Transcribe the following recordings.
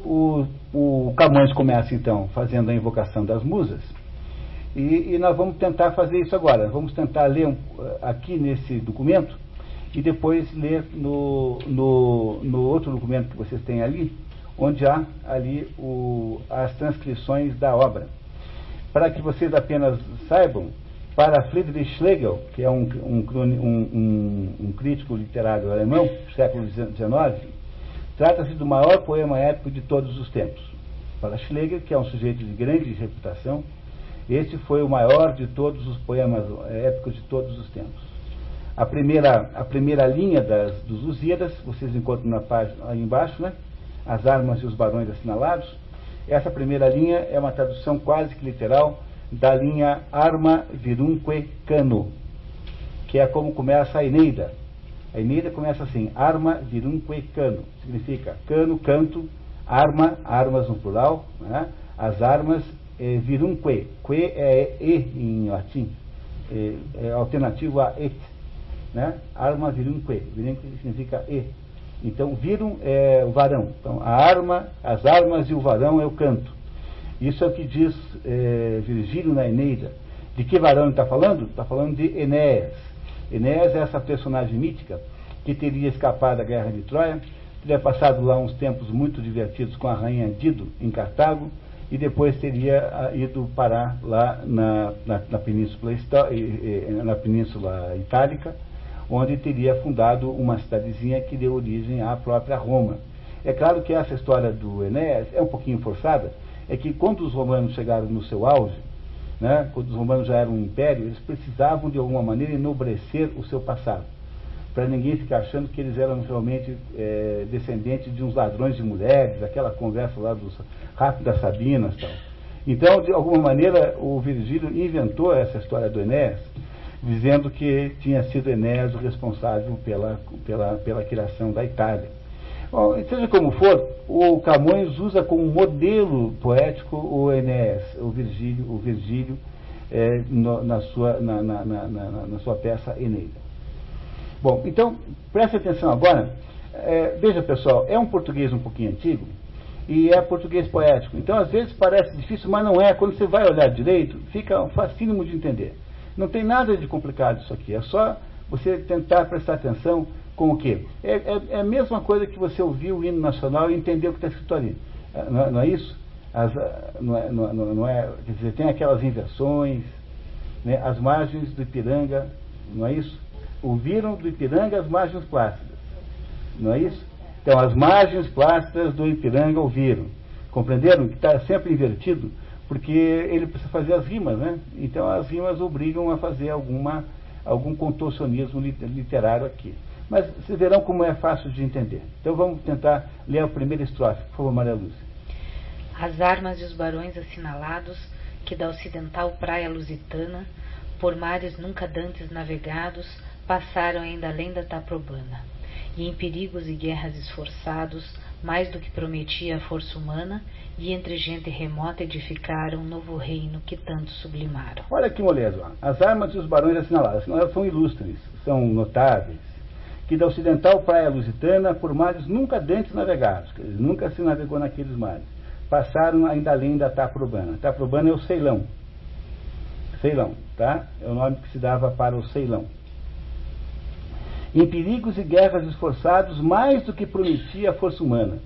o Camões começa, então, fazendo a invocação das musas, e nós vamos tentar fazer isso agora. Vamos tentar ler aqui nesse documento, e depois ler no outro documento que vocês têm ali, onde há ali as transcrições da obra. Para que vocês apenas saibam, para Friedrich Schlegel, que é um crítico literário alemão do século XIX, trata-se do maior poema épico de todos os tempos. Para Schlegel, que é um sujeito de grande reputação, esse foi o maior de todos os poemas épicos de todos os tempos. A primeira linha dos Lusíadas, vocês encontram na página aí embaixo, né? As armas e os barões assinalados. Essa primeira linha é uma tradução quase que literal da linha arma virumque cano, que é como começa a Eneida. A Eneida começa assim: arma virumque cano, significa cano, canto, arma, armas no plural, né? As armas, virumque, que é e em latim, é alternativo a et, né? Arma virumque, virumque significa e. Então, virum é o varão. Então, as armas e o varão é o canto. Isso é o que diz Virgílio na Eneida. De que varão ele está falando? Está falando de Enéas. Enéas é essa personagem mítica que teria escapado da guerra de Troia, teria passado lá uns tempos muito divertidos com a rainha Dido, em Cartago, e depois teria ido parar lá na Península Itálica, onde teria fundado uma cidadezinha que deu origem à própria Roma. É claro que essa história do Enéas é um pouquinho forçada, é que quando os romanos chegaram no seu auge, né, quando os romanos já eram um império, eles precisavam de alguma maneira enobrecer o seu passado, para ninguém ficar achando que eles eram realmente descendentes de uns ladrões de mulheres, aquela conversa lá dos Rápidas Sabinas e tal. Então, de alguma maneira, o Virgílio inventou essa história do Enéas, dizendo que tinha sido Enéas o responsável pela criação da Itália. Bom, seja como for, o Camões usa como modelo poético o Enéas, o Virgílio na sua peça Eneida. Bom, então, preste atenção agora. Veja, pessoal, é um português um pouquinho antigo, e é português poético. Então, às vezes parece difícil, mas não é. Quando você vai olhar direito, fica facílimo de entender. Não tem nada de complicado isso aqui, é só você tentar prestar atenção com o quê? É a mesma coisa que você ouvir o hino nacional e entender o que está escrito ali. Não é isso? Não é, quer dizer, tem aquelas inversões, né? As margens do Ipiranga, não é isso? Ouviram do Ipiranga as margens plácidas, não é isso? Então, as margens plácidas do Ipiranga ouviram. Compreenderam que está sempre invertido? Porque ele precisa fazer as rimas, né? Então as rimas obrigam a fazer algum contorcionismo literário aqui. Mas vocês verão como é fácil de entender. Então vamos tentar ler a primeira estrofe, por favor, Maria Lúcia. As armas e os barões assinalados, que da ocidental praia lusitana, por mares nunca dantes navegados, passaram ainda além da Taprobana, e em perigos e guerras esforçados, mais do que prometia a força humana, e entre gente remota edificaram um novo reino que tanto sublimaram. Olha que moleza, as armas e os barões assinalados são ilustres, são notáveis, que da ocidental praia lusitana, por mares nunca dantes navegados, que nunca se navegou naqueles mares, passaram ainda além da Taprobana. Taprobana é o Ceilão. Ceilão, tá? É o nome que se dava para o Ceilão. Em perigos e guerras esforçados, mais do que prometia a força humana.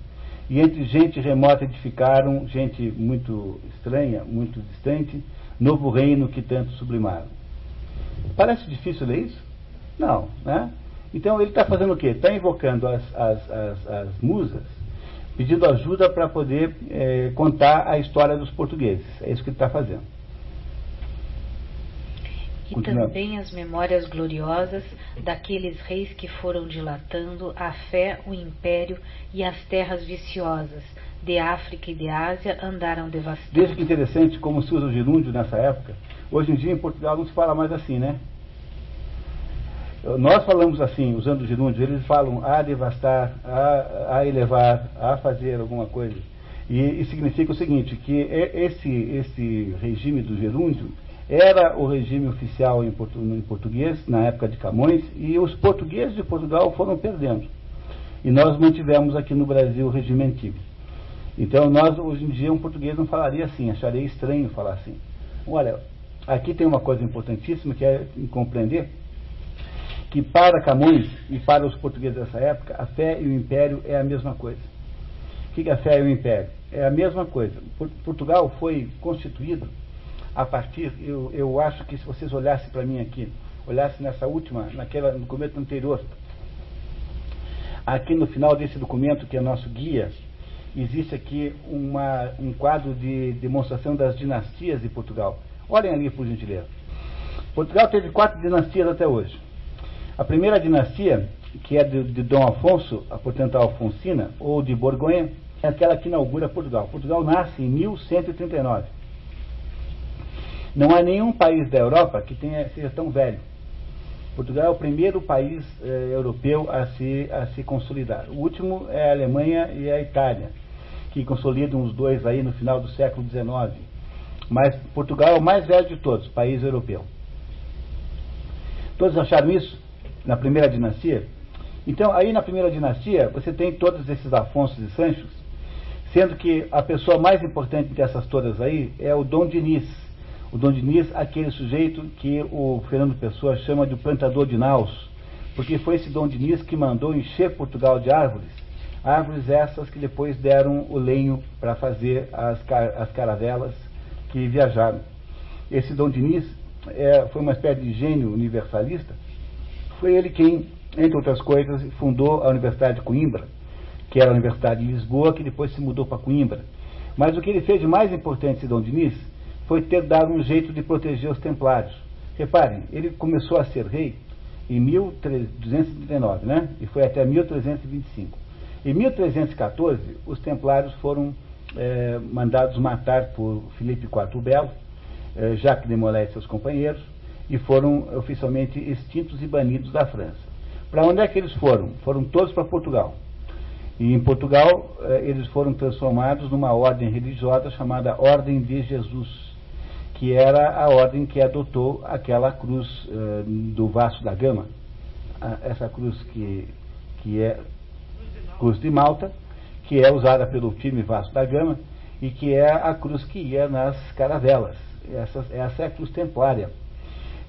E entre gente remota edificaram, gente muito estranha, muito distante, novo reino que tanto sublimaram. Parece difícil ler isso? Não, né? Então ele está fazendo o quê? Está invocando as musas, pedindo ajuda para poder contar a história dos portugueses. É isso que ele está fazendo. E também as memórias gloriosas daqueles reis que foram dilatando a fé, o império e as terras viciosas de África e de Ásia andaram devastando. Veja que interessante como se usa o gerúndio nessa época. Hoje em dia em Portugal não se fala mais assim, né? Nós falamos assim, usando o gerúndio, eles falam a devastar, a elevar, a fazer alguma coisa. E significa o seguinte, que esse regime do gerúndio era o regime oficial em português, na época de Camões, e os portugueses de Portugal foram perdendo. E nós mantivemos aqui no Brasil o regime antigo. Então, nós, hoje em dia, um português não falaria assim, acharia estranho falar assim. Olha, aqui tem uma coisa importantíssima que é compreender que para Camões e para os portugueses dessa época, a fé e o império é a mesma coisa. O que é a fé e o império? É a mesma coisa. Portugal foi constituído a partir, eu acho que se vocês olhassem para mim aqui, olhassem nessa última, no documento anterior, aqui no final desse documento, que é nosso guia, existe aqui um quadro de demonstração das dinastias de Portugal. Olhem ali, por gentileza. Portugal teve 4 dinastias até hoje. A primeira dinastia, que é de Dom Afonso, portanto a Alfonsina, ou de Borgonha, é aquela que inaugura Portugal. Portugal nasce em 1139. Não há nenhum país da Europa que seja tão velho. Portugal é o primeiro país europeu a se consolidar. O último é a Alemanha e a Itália, que consolidam os dois aí no final do século XIX. Mas Portugal é o mais velho de todos, país europeu. Todos acharam isso na primeira dinastia? Então, aí na primeira dinastia, você tem todos esses Afonsos e Sanchos, sendo que a pessoa mais importante dessas todas aí é o Dom Dinis. O Dom Dinis, aquele sujeito que o Fernando Pessoa chama de plantador de naus, porque foi esse Dom Dinis que mandou encher Portugal de árvores, árvores essas que depois deram o lenho para fazer as caravelas que viajaram. Esse Dom Dinis foi uma espécie de gênio universalista. Foi ele quem, entre outras coisas, fundou a Universidade de Coimbra, que era a Universidade de Lisboa, que depois se mudou para Coimbra. Mas o que ele fez de mais importante, esse Dom Dinis, foi ter dado um jeito de proteger os templários. Reparem, ele começou a ser rei em 1239, né? E foi até 1325. Em 1314, os templários foram mandados matar por Filipe IV o Belo, Jacques de Molay e seus companheiros, e foram oficialmente extintos e banidos da França. Para onde é que eles foram? Foram todos para Portugal. E em Portugal, eles foram transformados numa ordem religiosa chamada Ordem de Jesus, que era a ordem que adotou aquela cruz do Vasco da Gama, essa cruz que é Cruz de Malta, que é usada pelo time Vasco da Gama, e que é a cruz que ia nas caravelas. Essa é a cruz templária.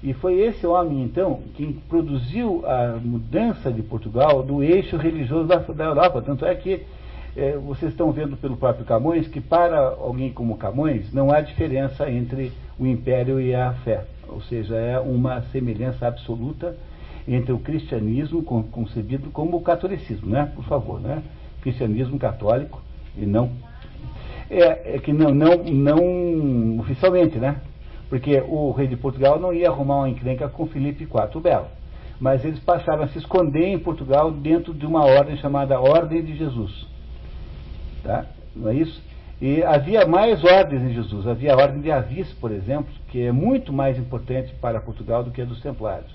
E foi esse homem, então, que produziu a mudança de Portugal do eixo religioso da Europa. Tanto é que vocês estão vendo pelo próprio Camões que para alguém como Camões não há diferença entre o império e a fé. Ou seja, é uma semelhança absoluta entre o cristianismo concebido como o catolicismo, né? Por favor, né? Cristianismo católico e não... que não oficialmente, né? Porque o rei de Portugal não ia arrumar uma encrenca com Filipe IV o Belo. Mas eles passaram a se esconder em Portugal dentro de uma ordem chamada Ordem de Jesus. Tá? Não é isso? E havia mais ordens em Jesus. Havia a Ordem de Avis, por exemplo, que é muito mais importante para Portugal do que a dos Templários.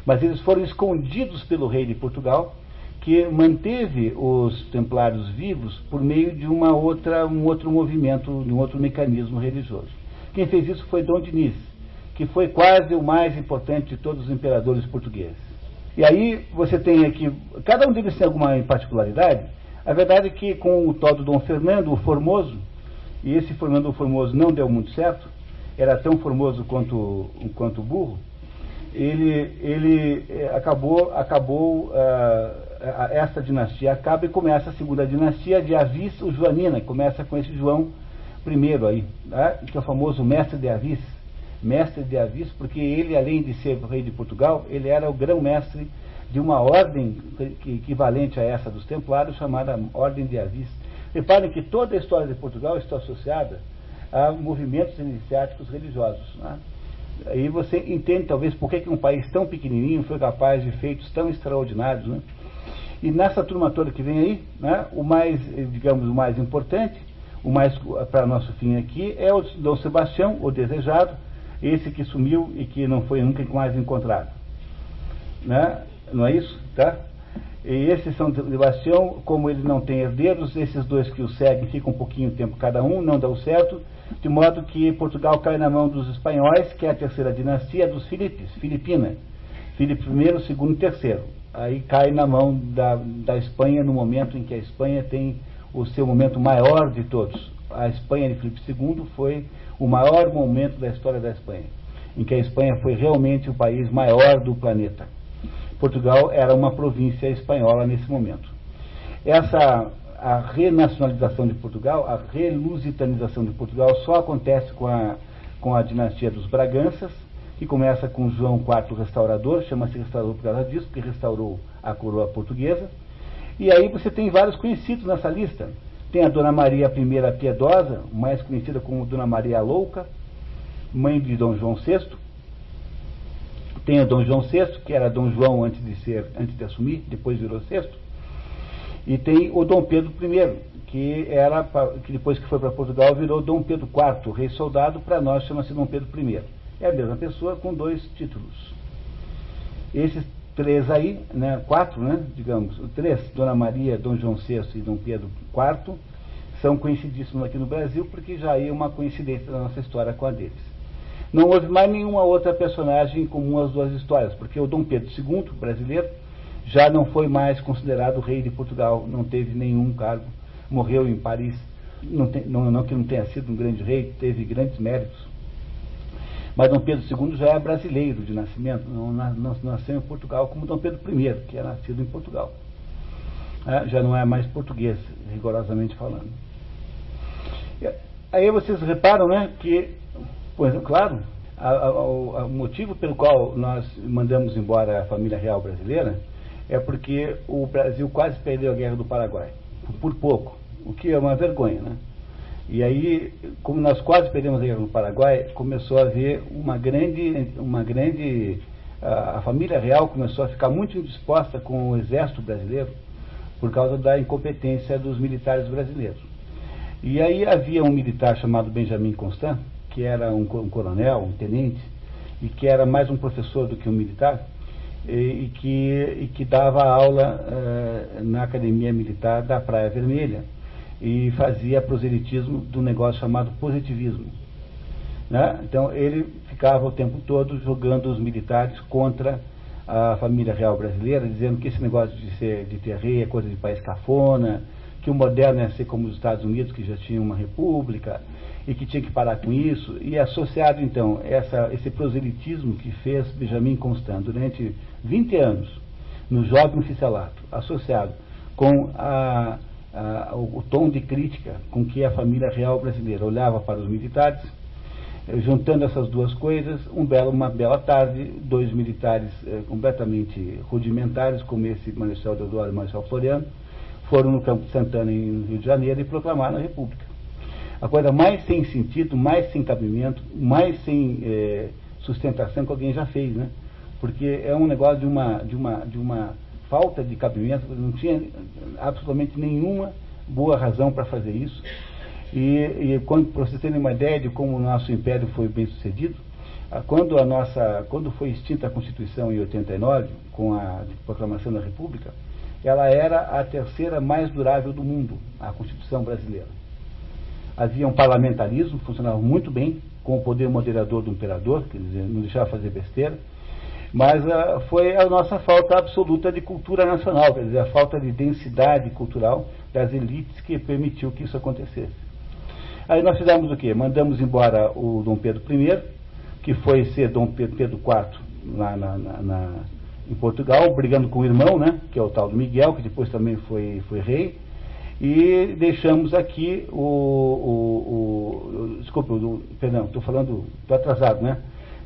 Mas eles foram escondidos pelo rei de Portugal, que manteve os Templários vivos por meio de um outro movimento, de um outro mecanismo religioso. Quem fez isso foi Dom Dinis, que foi quase o mais importante de todos os imperadores portugueses. E aí você tem aqui, cada um deles tem alguma particularidade. A verdade é que com o tal do Dom Fernando o Formoso, e esse Fernando o Formoso não deu muito certo, era tão formoso quanto burro, ele acabou essa dinastia acaba e começa a segunda dinastia de Avis o Joanina, que começa com esse João I aí, tá? Que é o famoso mestre de Avis, porque ele, além de ser rei de Portugal, ele era o grão-mestre de uma ordem equivalente a essa dos Templários, chamada Ordem de Avis. Reparem que toda a história de Portugal está associada a movimentos iniciáticos religiosos, né? Aí você entende talvez por que um país tão pequenininho foi capaz de feitos tão extraordinários, né? E nessa turma toda que vem aí, né, o mais importante, o mais para nosso fim aqui, é o Dom Sebastião, o desejado, esse que sumiu e que não foi nunca mais encontrado, né? Não é isso? Tá? E esse São Sebastião, como ele não tem herdeiros, esses dois que o seguem ficam um pouquinho de tempo cada um, não dão certo, de modo que Portugal cai na mão dos espanhóis, que é a terceira dinastia dos Filipes, Filipina, Filipe I, II e III. Aí cai na mão da Espanha no momento em que a Espanha tem o seu momento maior de todos. A Espanha de Filipe II foi o maior momento da história da Espanha, em que a Espanha foi realmente o país maior do planeta. Portugal era uma província espanhola nesse momento. A renacionalização de Portugal, a relusitanização de Portugal só acontece com a dinastia dos Braganças, que começa com João IV Restaurador, chama-se Restaurador por causa disso, porque restaurou a coroa portuguesa. E aí você tem vários conhecidos nessa lista. Tem a Dona Maria I Piedosa, mais conhecida como Dona Maria a Louca, mãe de Dom João VI. Tem o Dom João VI, que era Dom João antes de assumir, depois virou VI. E tem o Dom Pedro I, que depois que foi para Portugal virou Dom Pedro IV, rei soldado, para nós chama-se Dom Pedro I. É a mesma pessoa com 2 títulos. Esses 3 aí, né, 4, né, digamos, o 3, Dona Maria, Dom João VI e Dom Pedro IV, são conhecidíssimos aqui no Brasil, porque já é uma coincidência da nossa história com a deles. Não houve mais nenhuma outra personagem em comum às duas histórias, porque o Dom Pedro II, brasileiro, já não foi mais considerado rei de Portugal, não teve nenhum cargo, morreu em Paris, não que não tenha sido um grande rei, teve grandes méritos. Mas Dom Pedro II já é brasileiro de nascimento, não nasceu em Portugal como Dom Pedro I, que é nascido em Portugal. Já não é mais português, rigorosamente falando. Aí vocês reparam, né, que, pois, claro, o motivo pelo qual nós mandamos embora a família real brasileira é porque o Brasil quase perdeu a Guerra do Paraguai, por pouco, o que é uma vergonha, né? E aí, como nós quase perdemos a Guerra do Paraguai, começou a haver a família real começou a ficar muito indisposta com o exército brasileiro por causa da incompetência dos militares brasileiros. E aí havia um militar chamado Benjamin Constant, que era um coronel, um tenente, e que era mais um professor do que um militar, e que dava aula na Academia Militar da Praia Vermelha, e fazia proselitismo do negócio chamado positivismo. Né? Então ele ficava o tempo todo jogando os militares contra a família real brasileira, dizendo que esse negócio de ter rei é coisa de país cafona, que o moderno é ser como os Estados Unidos, que já tinha uma república, e que tinha que parar com isso, e associado então esse proselitismo que fez Benjamin Constant durante 20 anos no jovem oficialato, associado com o tom de crítica com que a família real brasileira olhava para os militares, juntando essas duas coisas, uma bela tarde, 2 militares completamente rudimentares, como esse Marechal Deodoro e Marechal Floriano, foram no Campo de Santana, em Rio de Janeiro, e proclamaram a República. A coisa mais sem sentido, mais sem cabimento, mais sem sustentação que alguém já fez, né? Porque é um negócio de uma falta de cabimento, não tinha absolutamente nenhuma boa razão para fazer isso. E para vocês terem uma ideia de como o nosso império foi bem sucedido, quando foi extinta a Constituição em 89, com a proclamação da República, ela era a terceira mais durável do mundo, a Constituição brasileira. Havia um parlamentarismo, funcionava muito bem, com o poder moderador do imperador, quer dizer, não deixava fazer besteira, mas foi a nossa falta absoluta de cultura nacional, quer dizer, a falta de densidade cultural das elites que permitiu que isso acontecesse. Aí nós fizemos o quê? Mandamos embora o Dom Pedro I, que foi ser Dom Pedro IV lá em Portugal, brigando com o irmão, né, que é o tal do Miguel, que depois também foi rei, e deixamos aqui perdão, estou atrasado, né?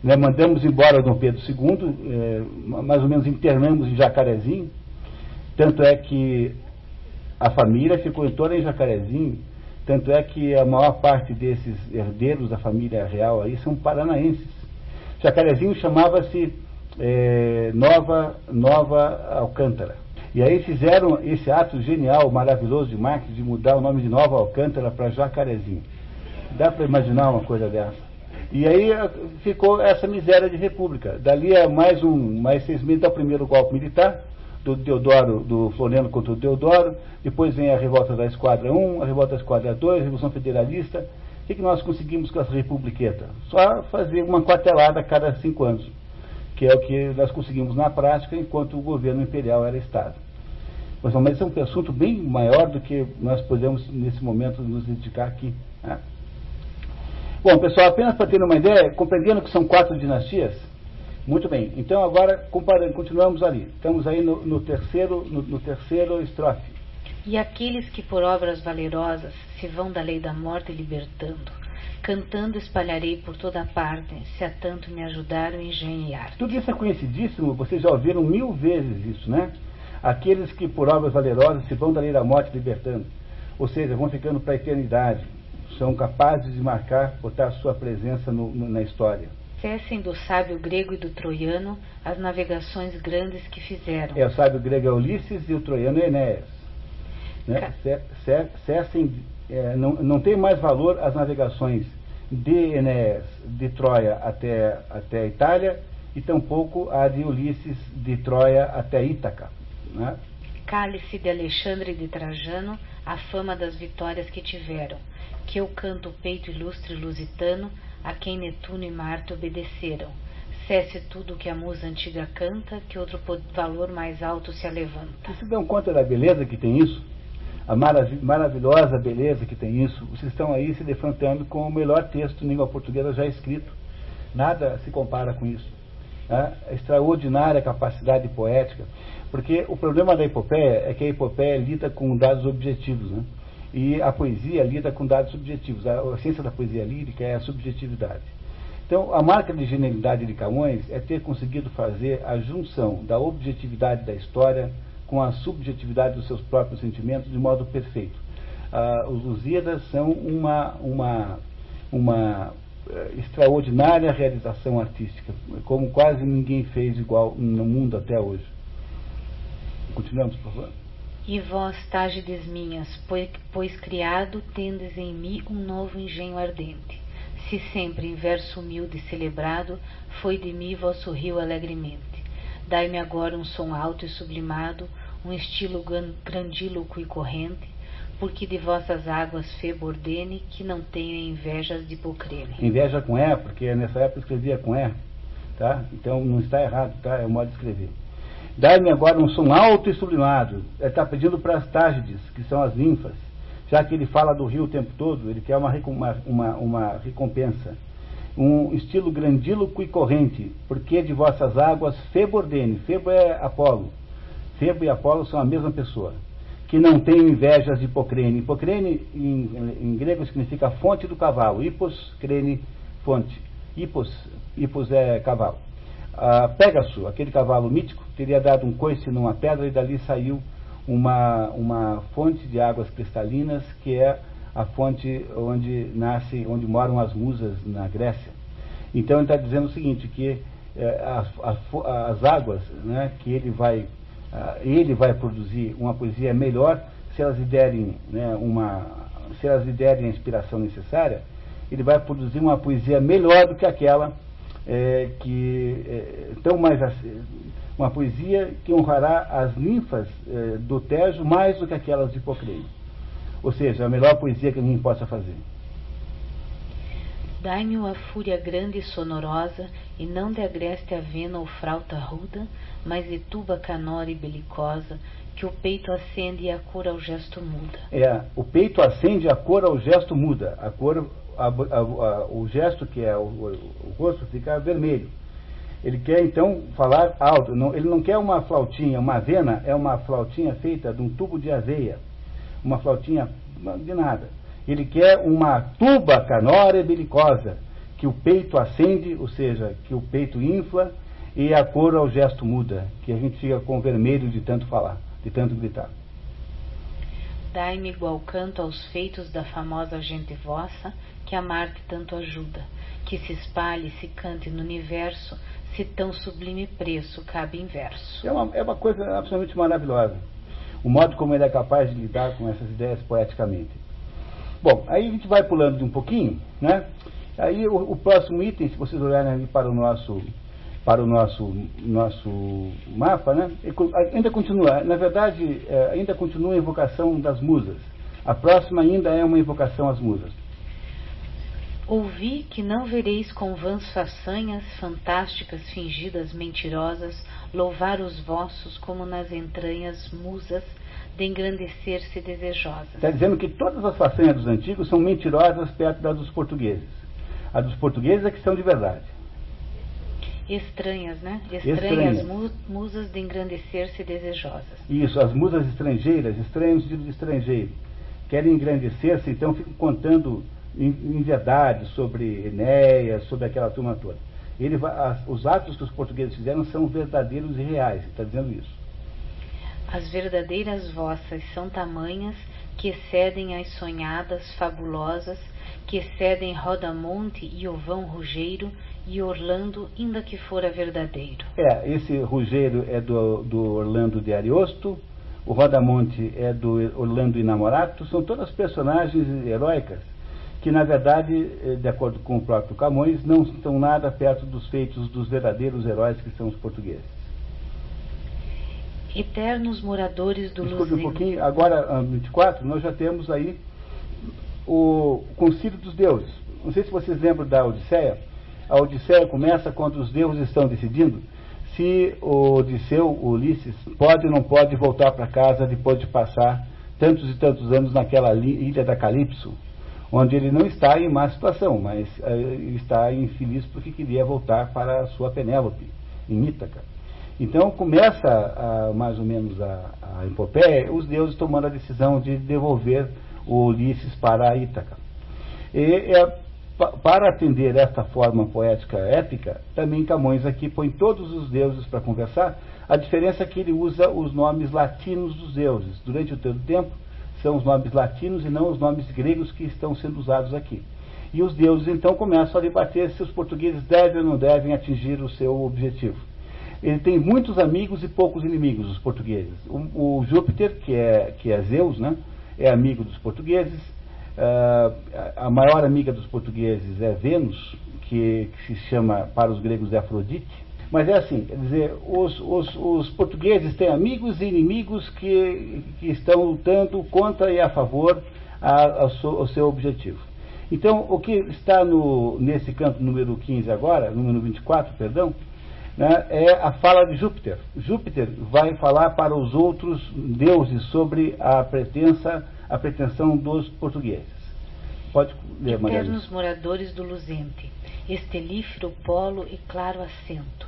Mandamos embora o Dom Pedro II, mais ou menos internamos em Jacarezinho, tanto é que a família ficou toda em Jacarezinho, tanto é que a maior parte desses herdeiros da família real aí são paranaenses. Jacarezinho chamava-se Nova Alcântara. E aí fizeram esse ato genial, maravilhoso de marketing, de mudar o nome de Nova Alcântara para Jacarezinho. Dá para imaginar uma coisa dessa? E aí ficou essa miséria de república. Dali a mais 6 meses ao primeiro golpe militar, do Floriano contra o Deodoro, depois vem a revolta da Esquadra 1, a revolta da Esquadra 2, a Revolução Federalista. O que nós conseguimos com essa republiqueta? Só fazer uma quartelada a cada 5 anos, que é o que nós conseguimos na prática, enquanto o governo imperial era Estado. Mas esse é um assunto bem maior do que nós podemos, nesse momento, nos dedicar aqui. Né? Bom, pessoal, apenas para ter uma ideia, compreendendo que são 4 dinastias, muito bem. Então, agora, continuamos ali. Estamos aí no terceiro estrofe. E aqueles que por obras valerosas se vão da lei da morte libertando, cantando espalharei por toda parte, se a tanto me ajudaram engenho e arte. Tudo isso é conhecidíssimo, vocês já ouviram 1000 vezes isso, né? Aqueles que por obras valerosas se vão da lei da morte libertando, ou seja, vão ficando para a eternidade, são capazes de marcar, botar sua presença na história. Cessem do sábio grego e do troiano as navegações grandes que fizeram. O sábio grego é Ulisses e o troiano é Enéas. Né? Cessem, não tem mais valor as navegações de Enéas, de Troia até a Itália, e tampouco a de Ulisses, de Troia até Ítaca. Né? Cale-se de Alexandre e de Trajano a fama das vitórias que tiveram, que eu canto o peito ilustre lusitano, a quem Netuno e Marte obedeceram. Cesse tudo que a musa antiga canta, que outro valor mais alto se alevanta. Vocês se dão conta da beleza que tem isso? A maravilhosa beleza que tem isso? Vocês estão aí se defrontando com o melhor texto em língua portuguesa já escrito. Nada se compara com isso. Né? A extraordinária capacidade poética. Porque o problema da epopeia é que a epopeia lida com dados objetivos, né? E a poesia lida com dados subjetivos. A ciência da poesia lírica é a subjetividade. Então, a marca de genialidade de Camões é ter conseguido fazer a junção da objetividade da história com a subjetividade dos seus próprios sentimentos de modo perfeito. Os Lusíadas são uma extraordinária realização artística, como quase ninguém fez igual no mundo até hoje. Continuamos, por favor. E vós, Tágides minhas, pois criado tendes em mim um novo engenho ardente. Se sempre em verso humilde celebrado, foi de mim vosso rio alegremente. Dai-me agora um som alto e sublimado, um estilo grandíloco e corrente, porque de vossas águas Febo ordene, que não tenho invejas de Hipocrene. Inveja com E, porque nessa época eu escrevia com E, tá? Então não está errado, tá? É o modo de escrever. Dai-me agora um som alto e sublimado. Ele está pedindo para as Tágides, que são as ninfas. Já que ele fala do rio o tempo todo, ele quer uma recompensa. Um estilo grandíloco e corrente, porque de vossas águas Febo ordene. Febo é Apolo. Febo e Apolo são a mesma pessoa. Que não tem invejas de Hipocrene. Hipocrene, em grego, significa fonte do cavalo. Hippos, crene, fonte. Hippos é cavalo. Pégaso, aquele cavalo mítico, teria dado um coice numa pedra e dali saiu uma fonte de águas cristalinas, que é a fonte onde moram as musas na Grécia. Então ele está dizendo o seguinte, que as águas, né, que ele vai produzir uma poesia melhor se elas lhe derem, né, a inspiração necessária. Ele vai produzir uma poesia melhor do que aquela uma poesia que honrará as ninfas do Tejo mais do que aquelas de Hipocrene. Ou seja, a melhor poesia que ninguém possa fazer. Dai-me uma fúria grande e sonorosa, e não de agreste avena ou frauta ruda, mas de tuba canora e belicosa, que o peito acende e a cor ao gesto muda. O peito acende e a cor ao gesto muda. A cor, o gesto, que é o rosto, fica vermelho. Ele quer então falar alto. Ele não quer uma flautinha, uma avena é uma flautinha feita de um tubo de aveia. Uma flautinha de nada. Ele quer uma tuba canora e belicosa, que o peito acende, ou seja, que o peito infla, e a cor ao gesto muda, que a gente fica com vermelho de tanto falar, de tanto gritar. Dai-me igual canto aos feitos da famosa gente vossa, que a Marte tanto ajuda, que se espalhe, se cante no universo, se tão sublime preço cabe em verso. É uma coisa absolutamente maravilhosa, o modo como ele é capaz de lidar com essas ideias poeticamente. Bom, aí a gente vai pulando de um pouquinho, né? Aí o próximo item, se vocês olharem ali para o nosso mapa, né? Ainda continua, na verdade, ainda continua a invocação das musas. A próxima ainda é uma invocação às musas. Ouvi que não vereis com vãs façanhas, fantásticas, fingidas, mentirosas, louvar os vossos como nas entranhas musas, de engrandecer-se desejosas. Está dizendo que todas as façanhas dos antigos são mentirosas perto das dos portugueses. As dos portugueses é que são de verdade. Estranhas, né? Estranhas. Musas de engrandecer-se desejosas. Isso, as musas estrangeiras, estranhas no sentido de estrangeiro. Querem engrandecer-se, então ficam contando em verdade sobre Enéas, sobre aquela turma toda. Os atos que os portugueses fizeram são verdadeiros e reais, está dizendo isso. As verdadeiras vossas são tamanhas que excedem as sonhadas fabulosas, que excedem Rodamonte e o vão Rugeiro e Orlando, ainda que fora verdadeiro. Esse Rugeiro é do Orlando de Ariosto, o Rodamonte é do Orlando Inamorato, são todas personagens heróicas que, na verdade, de acordo com o próprio Camões, não estão nada perto dos feitos dos verdadeiros heróis que são os portugueses. Eternos moradores do Desculpe um pouquinho, agora, 24, nós já temos aí o Concílio dos Deuses. Não sei se vocês lembram da Odisseia. A Odisseia começa quando os deuses estão decidindo se o Odisseu, o Ulisses, pode ou não pode voltar para casa depois de passar tantos e tantos anos naquela ilha da Calipso, onde ele não está em má situação, mas está infeliz porque queria voltar para a sua Penélope, em Ítaca. Então começa mais ou menos a epopeia, os deuses tomando a decisão de devolver o Ulisses para a Ítaca. Para atender esta forma poética épica, também Camões aqui põe todos os deuses para conversar. A diferença é que ele usa os nomes latinos dos deuses. Durante o todo tempo, são os nomes latinos e não os nomes gregos que estão sendo usados aqui. E os deuses então começam a debater se os portugueses devem ou não devem atingir o seu objetivo. Ele tem muitos amigos e poucos inimigos, os portugueses. O Júpiter, que é Zeus, né, é amigo dos portugueses. A maior amiga dos portugueses é Vênus, que se chama para os gregos de Afrodite. Mas é assim, quer dizer, os portugueses têm amigos e inimigos que estão lutando contra e a favor ao seu objetivo. Então, o que está nesse canto número 15 agora, número 24, perdão, né, é a fala de Júpiter. Júpiter vai falar para os outros deuses sobre a pretensão dos portugueses. Pode ler, Maria. Eternos moradores do Luzente, estelífero polo e claro assento,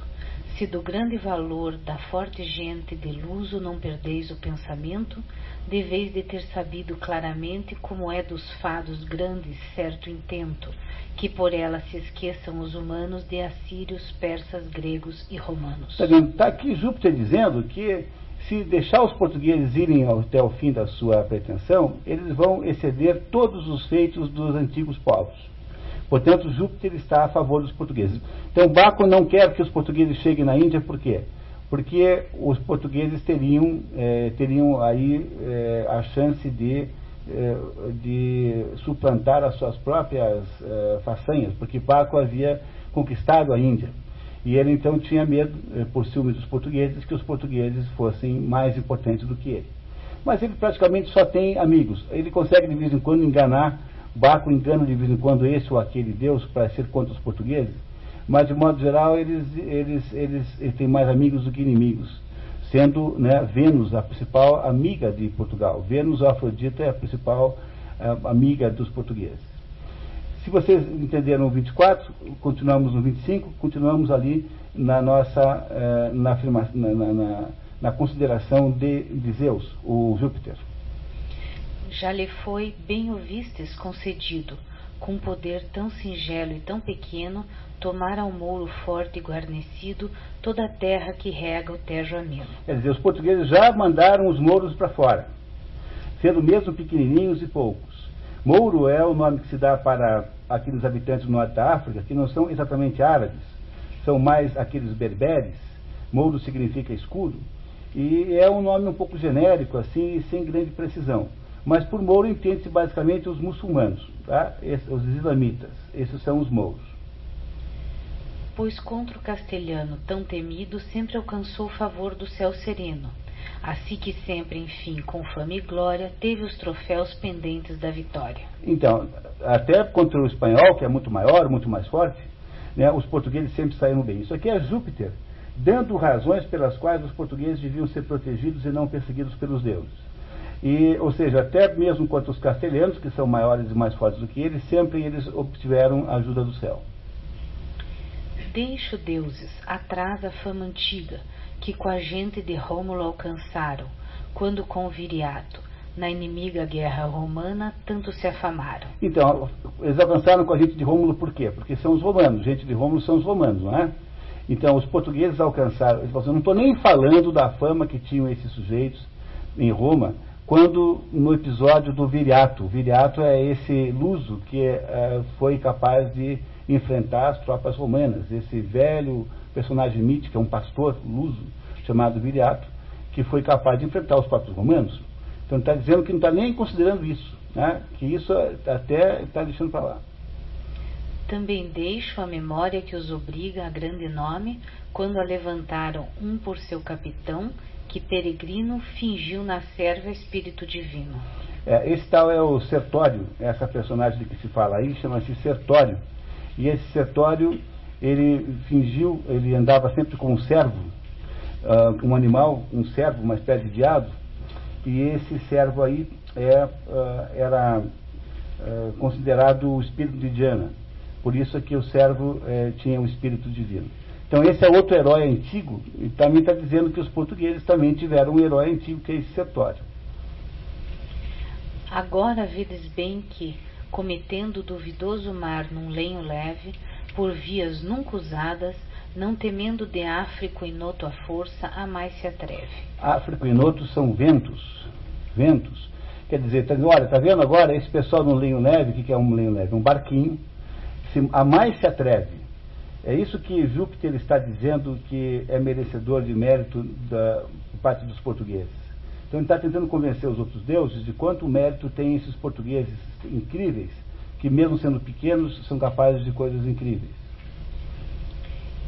se do grande valor da forte gente de luso não perdeis o pensamento, deveis de ter sabido claramente como é dos fados grandes certo intento, que por ela se esqueçam os humanos de assírios, persas, gregos e romanos. Está aqui Júpiter dizendo que se deixar os portugueses irem até o fim da sua pretensão, eles vão exceder todos os feitos dos antigos povos. Portanto, Júpiter está a favor dos portugueses. Então, Baco não quer que os portugueses cheguem na Índia, por quê? Porque os portugueses teriam aí a chance de suplantar as suas próprias façanhas, porque Baco havia conquistado a Índia. E ele então tinha medo, por ciúme dos portugueses, que os portugueses fossem mais importantes do que ele. Mas ele praticamente só tem amigos. Ele consegue de vez em quando enganar, Baco engana de vez em quando esse ou aquele deus para ser contra os portugueses, mas de modo geral eles têm mais amigos do que inimigos, sendo, né, Vênus a principal amiga de Portugal. Vênus, a Afrodita, é a principal amiga dos portugueses. Se vocês entenderam o 24, continuamos no 25, continuamos ali na nossa na consideração de Zeus, o Júpiter. Já lhe foi, bem ouvistes, concedido, com poder tão singelo e tão pequeno, tomar ao mouro forte e guarnecido toda a terra que rega o Tejo ameno. Quer dizer, os portugueses já mandaram os mouros para fora, sendo mesmo pequenininhos e poucos. Mouro é o nome que se dá para aqueles habitantes do norte da África, que não são exatamente árabes, são mais aqueles berberes. Mouro significa escudo, e é um nome um pouco genérico, assim, sem grande precisão. Mas por Mouro entende-se basicamente os muçulmanos, tá? Os islamitas, esses são os mouros. Pois contra o castelhano tão temido sempre alcançou o favor do céu sereno, assim que sempre, enfim, com fama e glória, teve os troféus pendentes da vitória. Então, até contra o espanhol, que é muito maior, muito mais forte, né, os portugueses sempre saíram bem. Isso aqui é Júpiter dando razões pelas quais os portugueses deviam ser protegidos e não perseguidos pelos deuses. E, ou seja, até mesmo contra os castelhanos, que são maiores e mais fortes do que eles, sempre eles obtiveram a ajuda do céu. Deixo, deuses, atrás a fama antiga, que com a gente de Rômulo alcançaram, quando com Viriato, na inimiga guerra romana, tanto se afamaram. Então, eles avançaram com a gente de Rômulo por quê? Porque são os romanos, gente de Rômulo são os romanos, não é? Então, os portugueses alcançaram, eles falaram, não estou nem falando da fama que tinham esses sujeitos em Roma, quando no episódio do Viriato. O Viriato é esse luso que foi capaz de enfrentar as tropas romanas, esse velho personagem mítico, é um pastor luso, chamado Viriato, que foi capaz de enfrentar os próprios romanos. Então está dizendo que não está nem considerando isso, né? Que isso até está deixando para lá. Também deixo a memória que os obriga a grande nome, quando a levantaram um por seu capitão, que peregrino fingiu na serva espírito divino. Esse tal é o Sertório, essa personagem de que se fala aí, chama-se Sertório. E esse Sertório, ele fingiu, ele andava sempre com um servo, um animal, um servo, uma espécie de diabo, e esse servo aí era considerado o espírito de Diana. Por isso é que o servo tinha o espírito divino. Então esse é outro herói antigo, e também está dizendo que os portugueses também tiveram um herói antigo, que é esse Sertório. Agora vedes bem que, cometendo o duvidoso mar num lenho leve, por vias nunca usadas, não temendo de Áfrico e Noto a força, a mais se atreve. Áfrico e Noto são ventos. Ventos. Quer dizer, olha, está vendo agora esse pessoal no lenho leve? O que é um lenho leve? Um barquinho. A mais se atreve. É isso que Júpiter está dizendo que é merecedor de mérito da parte dos portugueses. Então ele está tentando convencer os outros deuses de quanto mérito tem esses portugueses incríveis, que mesmo sendo pequenos, são capazes de coisas incríveis.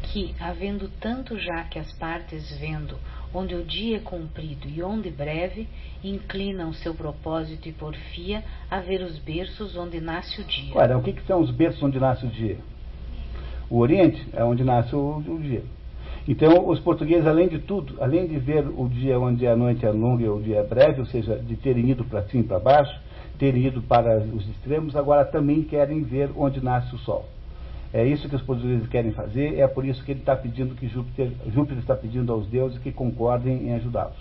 Que, havendo tanto já que as partes vendo, onde o dia é comprido e onde breve, inclinam seu propósito e porfia a ver os berços onde nasce o dia. Olha, o que são os berços onde nasce o dia? O Oriente é onde nasce o dia. Então, os portugueses, além de tudo, além de ver o dia onde a noite é longa e o dia é breve, ou seja, de terem ido para cima e para baixo, terem ido para os extremos, agora também querem ver onde nasce o sol. É isso que os portugueses querem fazer, é por isso que ele está pedindo que Júpiter está pedindo aos deuses que concordem em ajudá-los.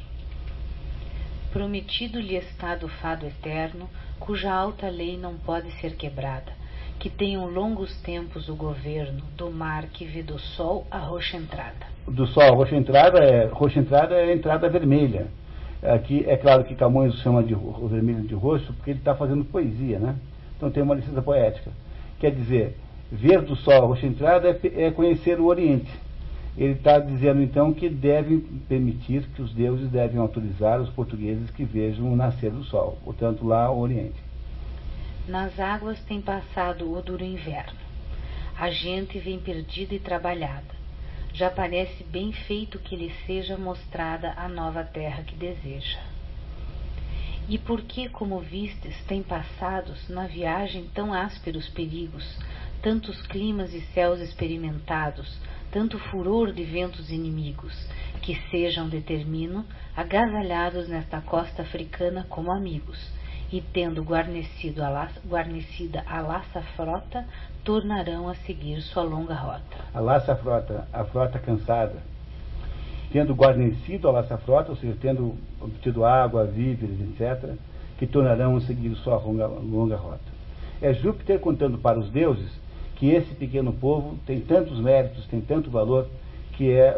Prometido-lhe está do fado eterno, cuja alta lei não pode ser quebrada, que tenham longos tempos o governo do mar que vê do sol a roxa entrada. Do sol a roxa entrada é a entrada vermelha. Aqui é claro que Camões chama de o vermelho de roxo porque ele está fazendo poesia, né? Então tem uma licença poética. Quer dizer, ver do sol a roxa entrada é conhecer o Oriente. Ele está dizendo então que devem permitir, que os deuses devem autorizar os portugueses que vejam o nascer do sol, portanto lá o Oriente. Nas águas tem passado o duro inverno. A gente vem perdida e trabalhada. Já parece bem feito que lhe seja mostrada a nova terra que deseja. E porque, como vistes, tem passados na viagem tão ásperos perigos, tantos climas e céus experimentados, tanto furor de ventos inimigos, que sejam, determino, agasalhados nesta costa africana como amigos, e tendo guarnecida a laça frota, tornarão a seguir sua longa rota. A laça frota, a frota cansada, tendo guarnecido a laça frota, ou seja, tendo obtido água, víveres, etc., que tornarão a seguir sua longa rota. É Júpiter contando para os deuses que esse pequeno povo tem tantos méritos, tem tanto valor, que eles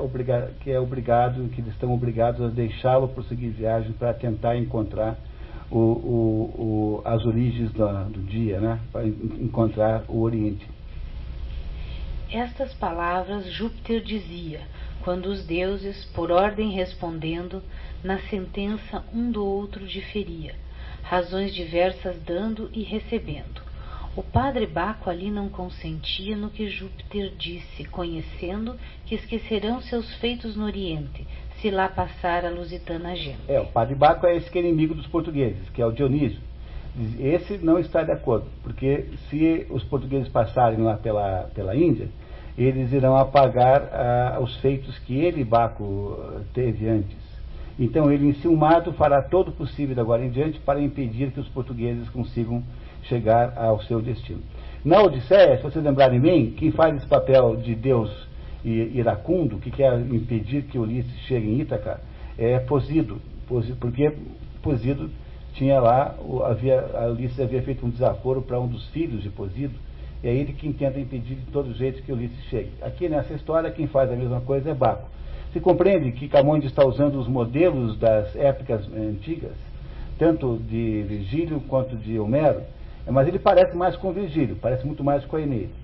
estão obrigados a deixá-lo prosseguir viagem para tentar encontrar as origens do dia, né? Para encontrar o Oriente. Estas palavras Júpiter dizia, quando os deuses, por ordem respondendo, na sentença um do outro diferia, razões diversas dando e recebendo. O padre Baco ali não consentia no que Júpiter disse, conhecendo que esquecerão seus feitos no Oriente, se lá passar a lusitana gente. O padre Baco é esse que é inimigo dos portugueses, que é o Dionísio. Esse não está de acordo, porque se os portugueses passarem lá pela Índia, eles irão apagar os feitos que ele, Baco, teve antes. Então ele, enciumado, fará todo o possível de agora em diante para impedir que os portugueses consigam chegar ao seu destino. Na Odisseia, se vocês lembrarem bem, quem faz esse papel de Deus iracundo, que quer impedir que Ulisses chegue em Ítaca, é Posido, porque Posido tinha lá, Ulisses havia feito um desaforo para um dos filhos de Posido, e é ele quem tenta impedir de todo jeito que Ulisses chegue. Aqui nessa história, quem faz a mesma coisa é Baco. Se compreende que Camões está usando os modelos das épocas antigas, tanto de Virgílio quanto de Homero, mas ele parece mais com Virgílio, parece muito mais com a Eneida.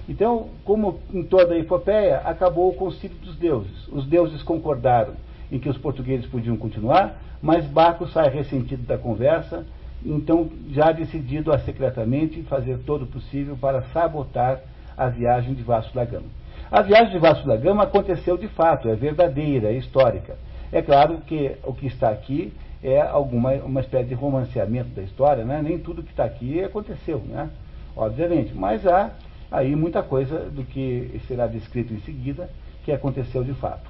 Então, como em toda a epopeia, acabou o concílio dos deuses. Os deuses concordaram em que os portugueses podiam continuar, mas Baco sai ressentido da conversa, então já decidido a secretamente fazer todo o possível para sabotar a viagem de Vasco da Gama. A viagem de Vasco da Gama aconteceu de fato, é verdadeira, é histórica. É claro que o que está aqui é uma espécie de romanceamento da história, né? Nem tudo que está aqui aconteceu, né? Obviamente, mas há aí muita coisa do que será descrito em seguida que aconteceu de fato.